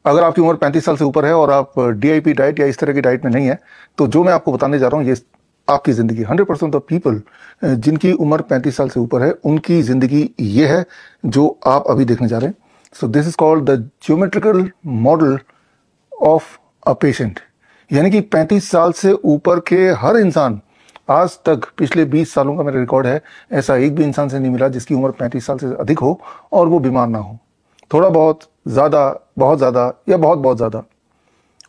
अगर आपकी उम्र 35 साल से ऊपर है और आप डीआईपी डाइट या इस तरह की डाइट में नहीं है, तो जो मैं आपको बताने जा रहा हूँ ये आपकी ज़िंदगी 100% ऑफ पीपल जिनकी उम्र 35 साल से ऊपर है उनकी ज़िंदगी ये है जो आप अभी देखने जा रहे हैं। So this is called the geometrical model of a patient. यानी कि 35 साल से ऊपर के हर इंसान, आज तक पिछले 20 सालों का मेरा रिकॉर्ड है, ऐसा एक भी इंसान से नहीं मिला जिसकी उम्र 35 साल से अधिक हो और वो बीमार ना हो। थोड़ा बहुत ज़्यादा, बहुत ज़्यादा या बहुत बहुत ज़्यादा,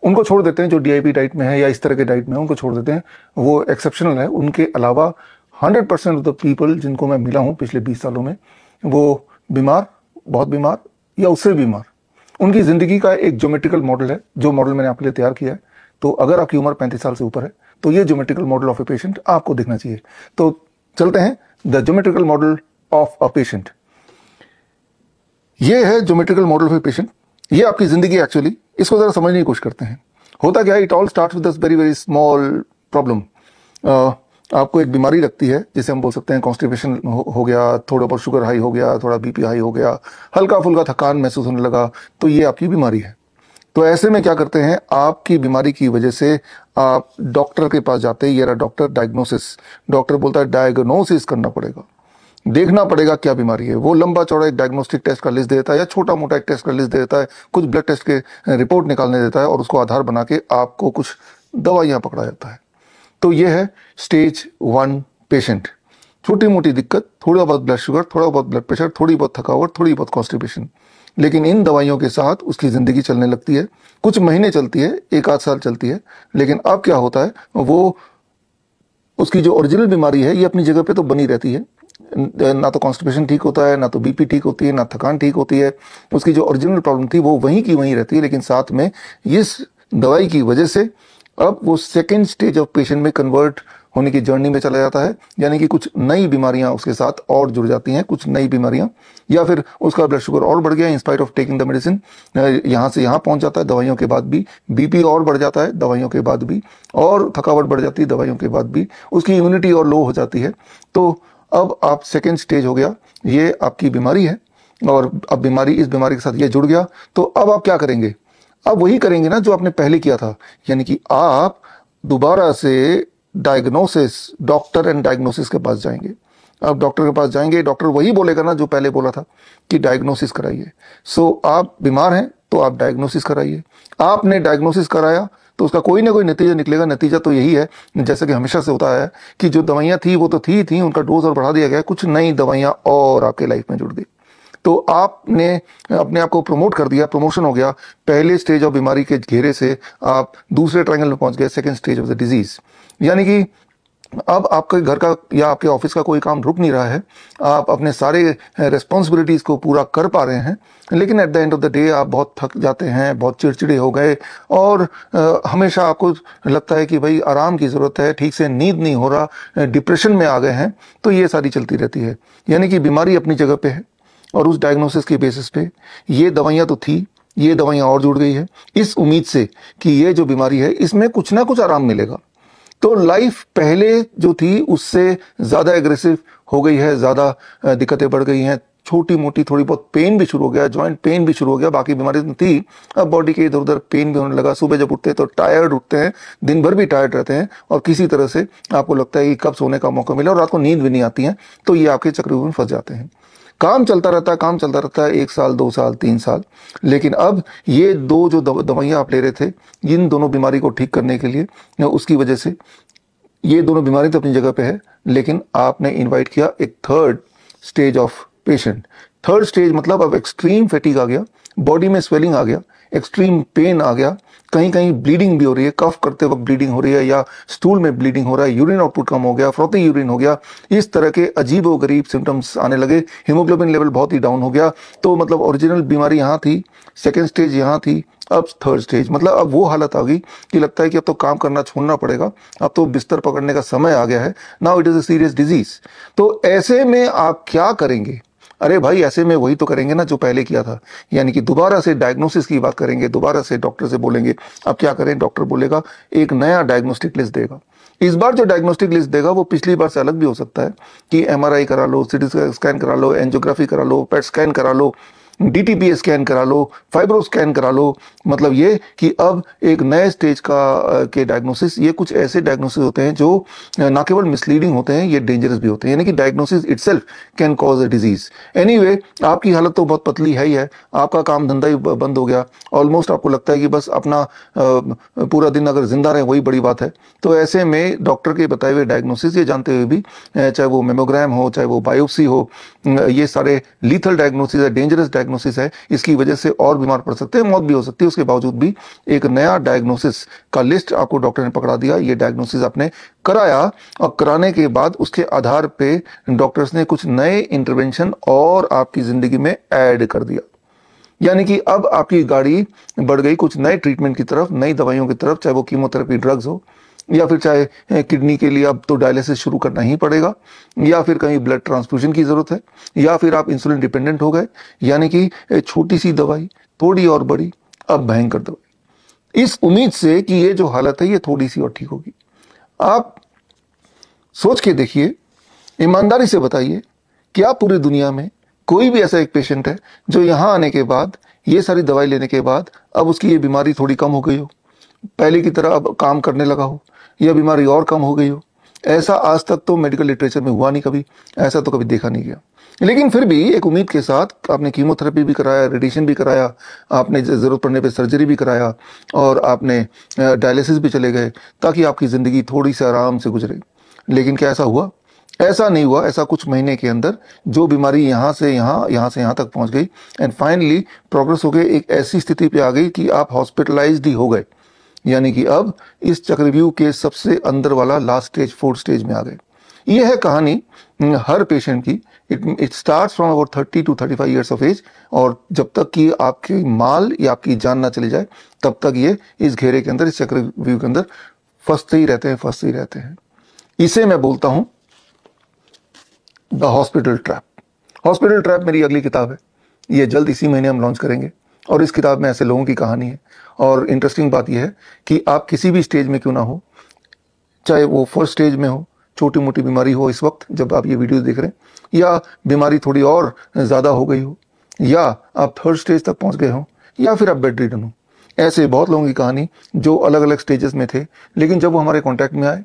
उनको छोड़ देते हैं जो डीआईपी डाइट में है या इस तरह के डाइट में है, उनको छोड़ देते हैं, वो एक्सेप्शनल है। उनके अलावा 100% ऑफ द पीपल जिनको मैं मिला हूँ पिछले 20 सालों में, वो बीमार, बहुत बीमार या उससे बीमार। उनकी ज़िंदगी का एक ज्योमेट्रिकल मॉडल है, जो मॉडल मैंने आपके लिए तैयार किया है। तो अगर आपकी उम्र 35 साल से ऊपर है तो ये geometrical model of a patient आपको देखना चाहिए। तो चलते हैं, the geometrical model of a patient. ये है geometrical model of a patient. ये आपकी जिंदगी एक्चुअली, इसको जरा समझने की कोशिश करते हैं। होता क्या है, it all starts with very very small problem. आपको एक बीमारी लगती है जिसे हम बोल सकते हैं कॉन्स्टिपेशन हो गया, थोड़ा बहुत शुगर हाई हो गया, थोड़ा बीपी हाई हो गया, हल्का फुल्का थकान महसूस होने लगा, तो ये आपकी बीमारी है। तो ऐसे में क्या करते हैं, आपकी बीमारी की वजह से आप डॉक्टर के पास जाते हैं। ये रहा डॉक्टर, डायग्नोसिस। डॉक्टर बोलता है डायग्नोसिस करना पड़ेगा, देखना पड़ेगा क्या बीमारी है। वो लंबा चौड़ा एक डायग्नोस्टिक टेस्ट का लिस्ट देता है या छोटा मोटा एक टेस्ट का लिस्ट देता है, कुछ ब्लड टेस्ट के रिपोर्ट निकालने देता है और उसको आधार बना के आपको कुछ दवाइयाँ पकड़ा जाता है। तो ये है स्टेज 1 पेशेंट। छोटी मोटी दिक्कत, थोड़ा बहुत ब्लड शुगर, थोड़ा बहुत ब्लड प्रेशर, थोड़ी बहुत थकावट, थोड़ी बहुत कॉन्स्टिपेशन, लेकिन इन दवाइयों के साथ उसकी ज़िंदगी चलने लगती है। कुछ महीने चलती है, एक आध साल चलती है, लेकिन अब क्या होता है, वो उसकी जो ओरिजिनल बीमारी है ये अपनी जगह पे तो बनी रहती है। ना तो कॉन्स्टिपेशन ठीक होता है, ना तो बीपी ठीक होती है, ना थकान ठीक होती है। उसकी जो ओरिजिनल प्रॉब्लम थी वो वहीं की वहीं रहती है, लेकिन साथ में इस दवाई की वजह से अब वो सेकेंड स्टेज ऑफ पेशेंट में कन्वर्ट होने की जर्नी में चला जाता है। यानी कि कुछ नई बीमारियां उसके साथ और जुड़ जाती हैं, कुछ नई बीमारियां, या फिर उसका ब्लड शुगर और बढ़ गया in spite of taking the medicine, यहाँ से यहाँ पहुंच जाता है दवाइयों के बाद भी, बीपी और बढ़ जाता है दवाइयों के बाद भी, और थकावट बढ़ जाती है दवाइयों के बाद भी, उसकी इम्यूनिटी और लो हो जाती है। तो अब आप सेकेंड स्टेज हो गया, ये आपकी बीमारी है और अब बीमारी, इस बीमारी के साथ ये जुड़ गया। तो अब आप क्या करेंगे, अब वही करेंगे ना जो आपने पहले किया था। यानी कि आप दोबारा से डायग्नोसिस, डॉक्टर एंड डायग्नोसिस के पास जाएंगे। आप डॉक्टर के पास जाएंगे, डॉक्टर वही बोलेगा ना जो पहले बोला था कि डायग्नोसिस कराइए। सो आप बीमार हैं तो आप डायग्नोसिस कराइए। आपने डायग्नोसिस कराया तो उसका कोई ना कोई नतीजा निकलेगा। नतीजा तो यही है, जैसे कि हमेशा से होता है, कि जो दवाइयाँ थी वो तो थी, उनका डोज और बढ़ा दिया गया, कुछ नई दवाइयाँ और आपके लाइफ में जुड़ गई। तो आपने अपने आप को प्रमोट कर दिया, प्रमोशन हो गया। पहले स्टेज ऑफ बीमारी के घेरे से आप दूसरे ट्रायंगल में पहुंच गए, second stage of the disease. यानी कि अब आपके घर का या आपके ऑफिस का कोई काम रुक नहीं रहा है, आप अपने सारे रेस्पॉन्सिबिलिटीज को पूरा कर पा रहे हैं, लेकिन at the end of the day आप बहुत थक जाते हैं, बहुत चिड़चिड़े हो गए और हमेशा आपको लगता है कि भाई आराम की ज़रूरत है, ठीक से नींद नहीं हो रहा, डिप्रेशन में आ गए हैं। तो ये सारी चलती रहती है। यानी कि बीमारी अपनी जगह पे है और उस डायग्नोसिस के बेसिस पे ये दवाइयाँ तो थी, ये दवाइयाँ और जुड़ गई है इस उम्मीद से कि ये जो बीमारी है इसमें कुछ ना कुछ आराम मिलेगा। तो लाइफ पहले जो थी उससे ज़्यादा एग्रेसिव हो गई है, ज़्यादा दिक्कतें बढ़ गई हैं, छोटी मोटी थोड़ी बहुत पेन भी शुरू हो गया, जॉइंट पेन भी शुरू हो गया। बाकी बीमारी तो थी, अब बॉडी के इधर उधर पेन भी होने लगा। सुबह जब उठते हैं तो टायर्ड उठते हैं, दिन भर भी टायर्ड रहते हैं और किसी तरह से आपको लगता है कि कब सोने का मौका मिले, और रात को नींद भी नहीं आती है। तो ये आपके चक्रव्यूह में फंस जाते हैं। काम चलता रहता है, काम चलता रहता है, 1 साल 2 साल 3 साल, लेकिन अब ये दो जो दवाइयाँ आप ले रहे थे इन दोनों बीमारी को ठीक करने के लिए, उसकी वजह से ये दोनों बीमारी तो अपनी जगह पे है, लेकिन आपने इनवाइट किया एक third stage of patient. Third stage मतलब अब एक्सट्रीम फैटिग आ गया, बॉडी में स्वेलिंग आ गया, एक्सट्रीम पेन आ गया, कहीं कहीं ब्लीडिंग भी हो रही है, कफ करते वक्त ब्लीडिंग हो रही है या स्टूल में ब्लीडिंग हो रहा है, यूरिन आउटपुट कम हो गया, फ्रोथी यूरिन हो गया, इस तरह के अजीबोगरीब सिम्टम्स आने लगे। हीमोग्लोबिन लेवल बहुत ही डाउन हो गया। तो मतलब ओरिजिनल बीमारी यहाँ थी, सेकेंड स्टेज यहाँ थी, अब थर्ड स्टेज मतलब अब वो हालत आ गई कि लगता है कि अब तो काम करना छोड़ना पड़ेगा, अब तो बिस्तर पकड़ने का समय आ गया है। Now it is a serious disease. तो ऐसे में आप क्या करेंगे? अरे भाई, ऐसे में वही तो करेंगे ना जो पहले किया था, यानी कि दोबारा से डायग्नोसिस की बात करेंगे, दोबारा से डॉक्टर से बोलेंगे। अब क्या करें, डॉक्टर बोलेगा एक नया डायग्नोस्टिक लिस्ट देगा। इस बार जो डायग्नोस्टिक लिस्ट देगा वो पिछली बार से अलग भी हो सकता है कि एमआरआई करा लो, सीटी स्कैन करा लो, एंजियोग्राफी करा लो, पेट स्कैन करा लो, DTPA स्कैन करा लो, फाइब्रो स्कैन करा लो। मतलब ये कि अब एक नए स्टेज के डायग्नोसिस, ये कुछ ऐसे डायग्नोसिस होते हैं जो ना केवल मिसलीडिंग होते हैं, ये डेंजरस भी होते हैं, यानी कि diagnosis itself can cause a disease. Anyway, आपकी हालत तो बहुत पतली है ही है, आपका काम धंधा ही बंद हो गया, ऑलमोस्ट आपको लगता है कि बस अपना पूरा दिन अगर जिंदा रहे वही बड़ी बात है। तो ऐसे में डॉक्टर के बताए हुए डायग्नोसिस ये जानते हुए भी, चाहे वो मेमोग्राम हो, चाहे वो बायोप्सी हो, ये सारे लीथल डायग्नोसिस है, डेंजरस डायग्नोसिस है, इसकी वजह से और बीमार पड़ सकते हैं, मौत भी हो सकती है। उसके बावजूद भी एक नया डायग्नोसिस का लिस्ट आपको डॉक्टर ने पकड़ा दिया, ये डायग्नोसिस आपने कराया, और कराने के बाद उसके आधार पे डॉक्टर्स ने कुछ नए इंटरवेंशन और आपकी जिंदगी में ऐड कर दिया। यानी कि अब आपकी गाड़ी बढ़ गई कुछ नए ट्रीटमेंट की तरफ, नई दवाइयों की तरफ, चाहे वो कीमोथेरेपी ड्रग्स हो, या फिर चाहे किडनी के लिए अब तो डायलिसिस शुरू करना ही पड़ेगा, या फिर कहीं ब्लड ट्रांसफ्यूजन की जरूरत है, या फिर आप इंसुलिन डिपेंडेंट हो गए। यानी कि छोटी सी दवाई, थोड़ी और बड़ी, अब भयंकर दवाई, इस उम्मीद से कि ये जो हालत है ये थोड़ी सी और ठीक होगी। आप सोच के देखिए, ईमानदारी से बताइए, क्या पूरी दुनिया में कोई भी ऐसा एक पेशेंट है जो यहां आने के बाद, ये सारी दवाई लेने के बाद, अब उसकी ये बीमारी थोड़ी कम हो गई हो, पहले की तरह अब काम करने लगा हो, या बीमारी और कम हो गई हो? ऐसा आज तक तो मेडिकल लिटरेचर में हुआ नहीं कभी, ऐसा तो कभी देखा नहीं गया। लेकिन फिर भी एक उम्मीद के साथ आपने कीमोथेरेपी भी कराया, रेडिएशन भी कराया, आपने जरूरत पड़ने पे सर्जरी भी कराया, और आपने डायलिसिस भी चले गए, ताकि आपकी जिंदगी थोड़ी सी आराम से गुजरे। लेकिन क्या ऐसा हुआ? ऐसा नहीं हुआ। ऐसा कुछ महीने के अंदर जो बीमारी यहाँ से यहाँ तक पहुंच गई, एंड फाइनली प्रोग्रेस हो गई, एक ऐसी स्थिति पे आ गई कि आप हॉस्पिटलाइज्ड ही हो गए। यानी कि अब इस चक्रव्यूह के सबसे अंदर वाला लास्ट स्टेज, फोर्थ स्टेज में आ गए। यह है कहानी हर पेशेंट की। It starts from about 30 to 35 years of age, और जब तक कि आपकी माल या आपकी जान ना चली जाए, तब तक ये इस घेरे के अंदर, इस चक्रव्यूह के अंदर फंसते ही रहते हैं। इसे मैं बोलता हूं the hospital trap. Hospital trap मेरी अगली किताब है, ये जल्द इसी महीने हम लॉन्च करेंगे, और इस किताब में ऐसे लोगों की कहानी है। और इंटरेस्टिंग बात यह है कि आप किसी भी स्टेज में क्यों ना हो, चाहे वो फर्स्ट स्टेज में हो, छोटी मोटी बीमारी हो इस वक्त जब आप ये वीडियो देख रहे हैं, या बीमारी थोड़ी और ज़्यादा हो गई हो, या आप थर्ड स्टेज तक पहुंच गए हो, या फिर आप बेड रिडन हो, ऐसे बहुत लोगों की कहानी जो अलग अलग स्टेजेस में थे, लेकिन जब वो हमारे कॉन्टैक्ट में आए,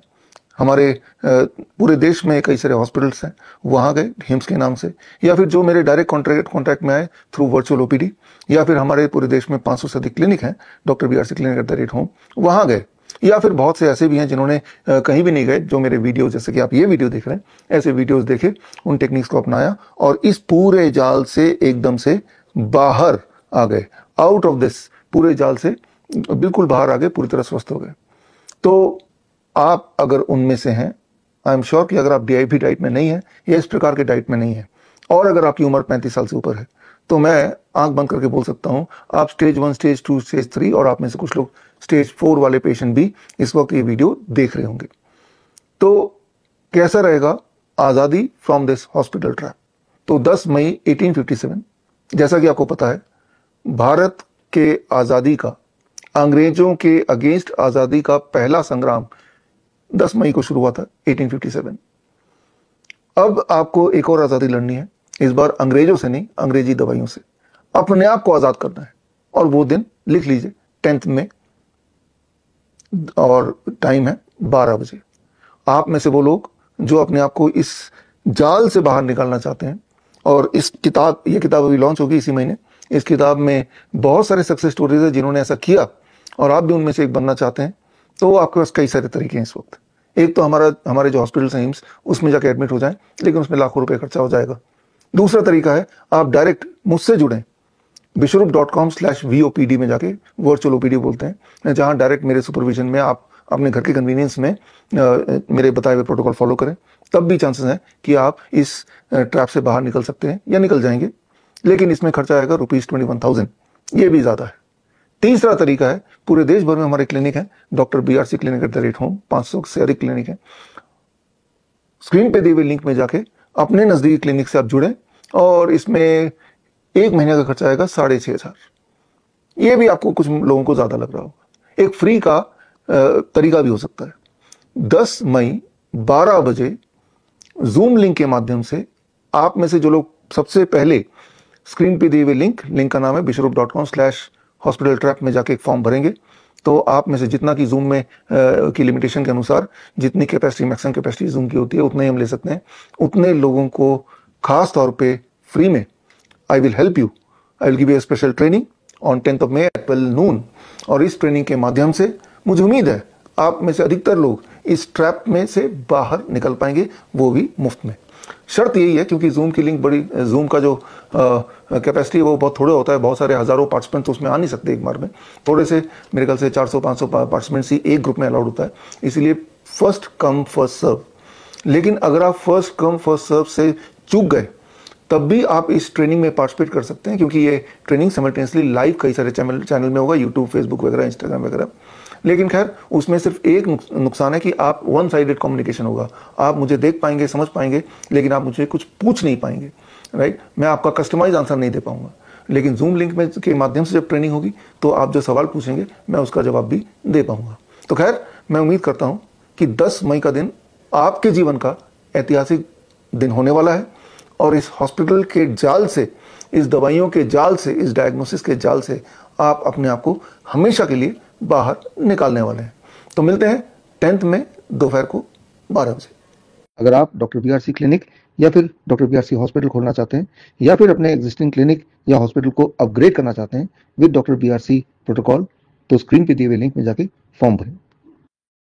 हमारे पूरे देश में कई सारे हॉस्पिटल्स हैं, वहाँ गए हिम्स के नाम से, या फिर जो मेरे डायरेक्ट कॉन्टैक्ट में आए थ्रू वर्चुअल ओपीडी, या फिर हमारे पूरे देश में 500 से अधिक क्लिनिक हैं, डॉक्टर BRC क्लिनिक @home, वहाँ गए, या फिर बहुत से ऐसे भी हैं जिन्होंने कहीं भी नहीं गए, जो मेरे वीडियो, जैसे कि आप ये वीडियो देख रहे हैं, ऐसे वीडियोस देखे, उन टेक्निक्स को अपनाया, और इस पूरे जाल से एकदम से बाहर आ गए, आउट ऑफ दिस, पूरे जाल से बिल्कुल बाहर आ गए, पूरी तरह स्वस्थ हो गए। तो आप अगर उनमें से हैं, आई एम श्योर कि अगर आप DIP डाइट में नहीं है, या इस प्रकार के डाइट में नहीं है, और अगर आपकी उम्र 35 साल से ऊपर है, तो मैं आंख बंद करके बोल सकता हूं, आप स्टेज 1, स्टेज 2, स्टेज 3, और आप में से कुछ लोग स्टेज 4 वाले पेशेंट भी इस वक्त ये वीडियो देख रहे होंगे। तो कैसा रहेगा आजादी फ्रॉम दिस हॉस्पिटल ट्रैप? तो 10 मई 1857, जैसा कि आपको पता है, भारत के आजादी का, अंग्रेजों के अगेंस्ट आजादी का पहला संग्राम 10 मई को शुरू हुआ था, 1857। अब आपको एक और आजादी लड़नी है, इस बार अंग्रेजों से नहीं, अंग्रेजी दवाइयों से। अपने आप को आजाद करना है, और वो दिन लिख लीजिए, 10 मई, और टाइम है 12 बजे। आप में से वो लोग जो अपने आप को इस जाल से बाहर निकालना चाहते हैं, और ये किताब अभी लॉन्च होगी इसी महीने। इस किताब में बहुत सारे सक्सेस स्टोरीज है जिन्होंने ऐसा किया, और आप भी उनमें से एक बनना चाहते हैं, तो आपके पास कई सारे तरीके हैं इस वक्त। एक तो हमारे जो हॉस्पिटल्स हैं, एम्स, उसमें जाके एडमिट हो जाएं, लेकिन उसमें लाखों रुपए खर्चा हो जाएगा। दूसरा तरीका है, आप डायरेक्ट मुझसे जुड़ें, bishrup.com/VOPD में जाके, वर्चुअल OPD बोलते हैं, जहां डायरेक्ट मेरे सुपरविजन में आप अपने घर के कन्वीनियंस में मेरे बताए हुए प्रोटोकॉल फॉलो करें, तब भी चांसेस हैं कि आप इस ट्रैप से बाहर निकल सकते हैं, या निकल जाएंगे। लेकिन इसमें खर्चा आएगा ₹21,000, ये भी ज्यादा है। तीसरा तरीका है, पूरे देश भर में हमारे क्लिनिक हैं, डॉक्टर BRC क्लिनिक @home, 500 से अधिक क्लिनिक हैं। स्क्रीन पे दिए हुए लिंक में जाके अपने नजदीकी क्लिनिक से आप जुड़ें, और इसमें 1 महीने का खर्चा आएगा 6,500। ये भी आपको कुछ लोगों को ज्यादा लग रहा होगा। एक फ्री का तरीका भी हो सकता है। 10 मई 12 बजे जूम लिंक के माध्यम से आप में से जो लोग सबसे पहले स्क्रीन पे दिए हुए लिंक का नाम है bishrup.com/hospital-trap में जाके एक फॉर्म भरेंगे तो आप में से जितना की जूम में की लिमिटेशन के अनुसार जितनी कैपेसिटी मैक्सिमम कैपेसिटी जूम की होती है उतना ही हम ले सकते हैं। उतने लोगों को खास तौर पे फ्री में I will help you, I will give you a special training on 10th of May at 12 noon। और इस ट्रेनिंग के माध्यम से मुझे उम्मीद है आप में से अधिकतर लोग इस ट्रैप में से बाहर निकल पाएंगे, वो भी मुफ्त में। शर्त यही है क्योंकि जूम की लिंक बड़ी, जूम का जो कैपेसिटी है वो बहुत थोड़ा होता है, बहुत सारे हजारों पार्टिसिपेंट तो उसमें आ नहीं सकते एक बार में, थोड़े से मेरे ख्याल से 400-500 पार्टिसिपेंट्स ही एक ग्रुप में अलाउड होता है, इसीलिए फर्स्ट कम फर्स्ट सर्व। लेकिन अगर आप फर्स्ट कम फर्स्ट सर्व से चूक गए तब भी आप इस ट्रेनिंग में पार्टिसिपेट कर सकते हैं क्योंकि ये ट्रेनिंग साइमल्टेनियसली लाइव कई सारे चैनल में होगा, यूट्यूब, फेसबुक वगैरह, इंस्टाग्राम वगैरह। लेकिन खैर उसमें सिर्फ एक नुकसान है कि आप वन साइडेड कम्युनिकेशन होगा, आप मुझे देख पाएंगे, समझ पाएंगे, लेकिन आप मुझे कुछ पूछ नहीं पाएंगे, राइट। मैं आपका कस्टमाइज आंसर नहीं दे पाऊंगा। लेकिन जूम लिंक में के माध्यम से जब ट्रेनिंग होगी तो आप जो सवाल पूछेंगे मैं उसका जवाब भी दे पाऊंगा। तो खैर मैं उम्मीद करता हूं कि 10 मई का दिन आपके जीवन का ऐतिहासिक दिन होने वाला है और इस हॉस्पिटल के जाल से, इस दवाइयों के जाल से, इस डायग्नोसिस के जाल से आप अपने आप को हमेशा के लिए बाहर निकालने वाले हैं। तो मिलते हैं 10th में दोपहर को 12 बजे। अगर आप डॉक्टर बीआरसी क्लिनिक या फिर डॉक्टर बीआरसी हॉस्पिटल खोलना चाहते हैं या फिर अपने एग्जिस्टिंग क्लिनिक या हॉस्पिटल को अपग्रेड करना चाहते हैं विद डॉक्टर बीआरसी प्रोटोकॉल, तो स्क्रीन पे दिए हुए लिंक में जाके फॉर्म भरें।